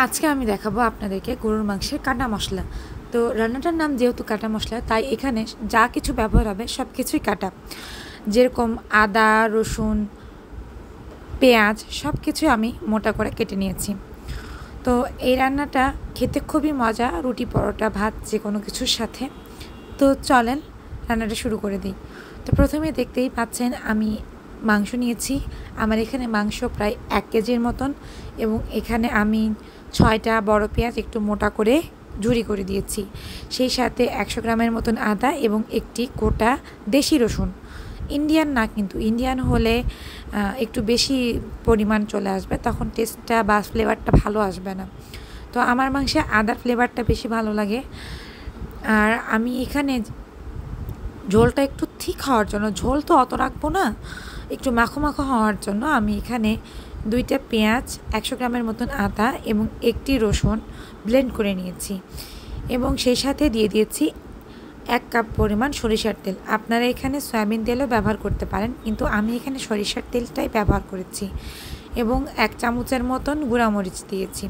আজকে আমি দেখাবো আপনাদেরকে গরুর মাংসের কাটা মশলা। তো রান্নাটার নাম যেহেতু কাটা মশলা, তাই এখানে যা কিছু ব্যবহার হবে সব কিছুই কাটা। যেরকম আদা, রসুন, পেঁয়াজ সব কিছুই আমি মোটা করে কেটে নিয়েছি। তো এই রান্নাটা খেতে খুবই মজা, রুটি, পরোটা, ভাত যে কোনো কিছুর সাথে। তো চলেন রান্নাটা শুরু করে দিই। তো প্রথমে দেখতেই পাচ্ছেন আমি মাংস নিয়েছি। আমার এখানে মাংস প্রায় 1 কেজির মতন, এবং এখানে আমি 6টা বড় পেঁয়াজ একটু মোটা করে ঝুরি করে দিয়েছি। সেই সাথে 100 গ্রামের মতন আদা এবং একটি গোটা দেশি রসুন। ইন্ডিয়ান না, কিন্তু ইন্ডিয়ান হলে একটু বেশি পরিমাণ চলে আসবে, তখন টেস্টটা বা ফ্লেভারটা ভালো আসবে না। তো আমার মাংসে আদার ফ্লেভারটা বেশি ভালো লাগে। আর আমি এখানে ঝোলটা একটু ঠিক হওয়ার জন্য, ঝোল তো অত রাখবো না, একটু মাখো মাখো হওয়ার জন্য আমি এখানে 2টা পেঁয়াজ, 100 গ্রামের মতন আদা এবং একটি রসুন ব্লেন্ড করে নিয়েছি, এবং সেই সাথে দিয়ে দিয়েছি 1 কাপ পরিমাণ সরিষার তেল। আপনারা এখানে সয়াবিন তেলও ব্যবহার করতে পারেন, কিন্তু আমি এখানে সরিষার তেলটাই ব্যবহার করেছি, এবং 1 চামচের মতন গুঁড়ামরিচ দিয়েছি।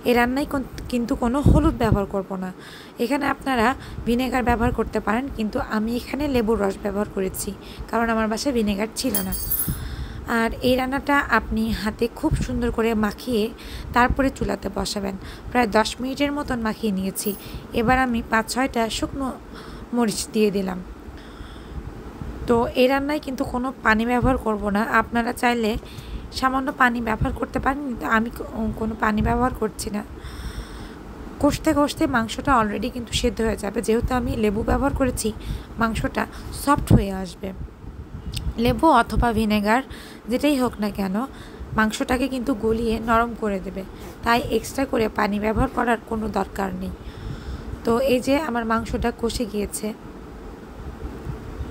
এই রান্নায় কিন্তু কোনো হলুদ ব্যবহার করব না। এখানে আপনারা ভিনেগার ব্যবহার করতে পারেন, কিন্তু আমি এখানে লেবুর রস ব্যবহার করেছি, কারণ আমার বাসায় ভিনেগার ছিল না। আর এই রান্নাটা আপনি হাতে খুব সুন্দর করে মাখিয়ে তারপরে চুলাতে বসাবেন। প্রায় 10 মিনিটের মতন মাখিয়ে নিয়েছি। এবার আমি 5-6টা শুকনো মরিচ দিয়ে দিলাম। তো এই রান্নায় কিন্তু কোনো পানি ব্যবহার করব না। আপনারা চাইলে সামান্য পানি ব্যবহার করতে পারেন, কিন্তু আমি কোনো পানি ব্যবহার করছি না। কষতে কষতে মাংসটা অলরেডি কিন্তু সেদ্ধ হয়ে যাবে। যেহেতু আমি লেবু ব্যবহার করেছি, মাংসটা সফট হয়ে আসবে। লেবু অথবা ভিনেগার যেটাই হোক না কেন, মাংসটাকে কিন্তু গলিয়ে নরম করে দেবে, তাই এক্সট্রা করে পানি ব্যবহার করার কোনো দরকার নেই। তো এই যে আমার মাংসটা কষে গিয়েছে,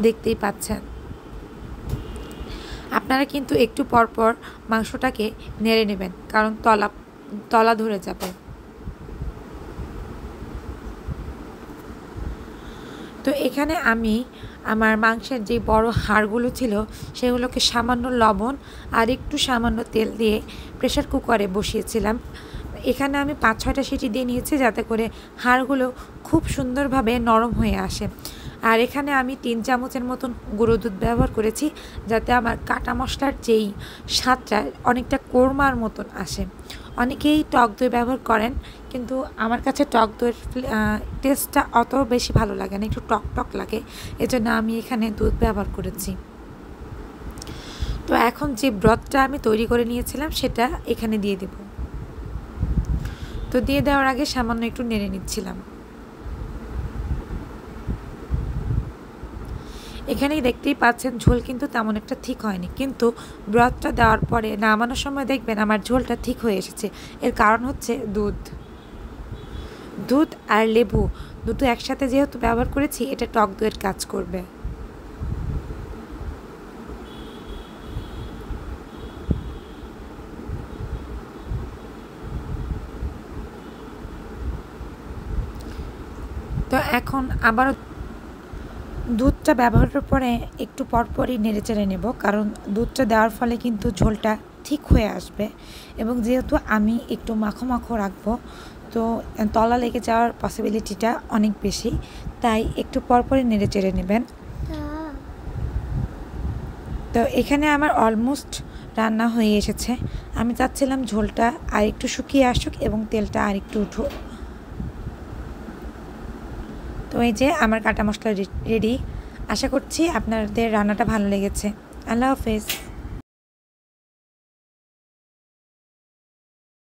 দেখতেই পাচ্ছেন। আপনারা কিন্তু একটু পরপর মাংসটাকে নেড়ে নেবেন, কারণ তলা ধরে যাবে। তো এখানে আমি আমার মাংসের যে বড় হাড়গুলো ছিল সেগুলোকে সামান্য লবণ আর একটু সামান্য তেল দিয়ে প্রেসার কুকারে বসিয়েছিলাম। এখানে আমি 5-6টা সিটি দিয়ে নিয়েছি, যাতে করে হাড়গুলো খুব সুন্দরভাবে নরম হয়ে আসে। আর এখানে আমি 3 চামচের মতন গুঁড়ো দুধ ব্যবহার করেছি, যাতে আমার কাটা মশলার যেই স্বাদটা অনেকটা কোরমার মতন আসে। অনেকেই টক দই ব্যবহার করেন, কিন্তু আমার কাছে টক দইয়ের টেস্টটা অত বেশি ভালো লাগে না, একটু টক টক লাগে, এজন্য আমি এখানে দুধ ব্যবহার করেছি। তো এখন যে ব্রথটা আমি তৈরি করে নিয়েছিলাম সেটা এখানে দিয়ে দেব। তো দিয়ে দেওয়ার আগে সামান্য একটু নেড়ে নিচ্ছিলাম। এখানেই দেখতেই পাচ্ছেন ঝোল কিন্তু তেমন একটা ঠিক হয়নি, কিন্তু ব্রথটা দেওয়ার পরে নামানোর সময় দেখবেন আমার ঝোলটা ঠিক হয়ে এসেছে। এর কারণ হচ্ছে দুধ আর লেবু দুটো একসাথে যেহেতু ব্যবহার করেছি, এটা টক দইয়ের কাজ করবে। তো এখন আবারও দুধটা ব্যবহারের পরে একটু পরপরই নেড়েচেড়ে নেব, কারণ দুধটা দেওয়ার ফলে কিন্তু ঝোলটা ঠিক হয়ে আসবে, এবং যেহেতু আমি একটু মাখো মাখো রাখবো, তো তলা লেগে যাওয়ার পসিবিলিটিটা অনেক বেশি, তাই একটু পরপরই নেড়েচেড়ে নেবেন। তো এখানে আমার অলমোস্ট রান্না হয়ে এসেছে। আমি চাচ্ছিলাম ঝোলটা আর একটু শুকিয়ে আসুক এবং তেলটা আর একটু উঠুক। তো এই যে আমার কাটা মশলা রেডি। আশা করছি আপনাদের রান্নাটা ভালো লেগেছে। আল্লাহ হাফেজ।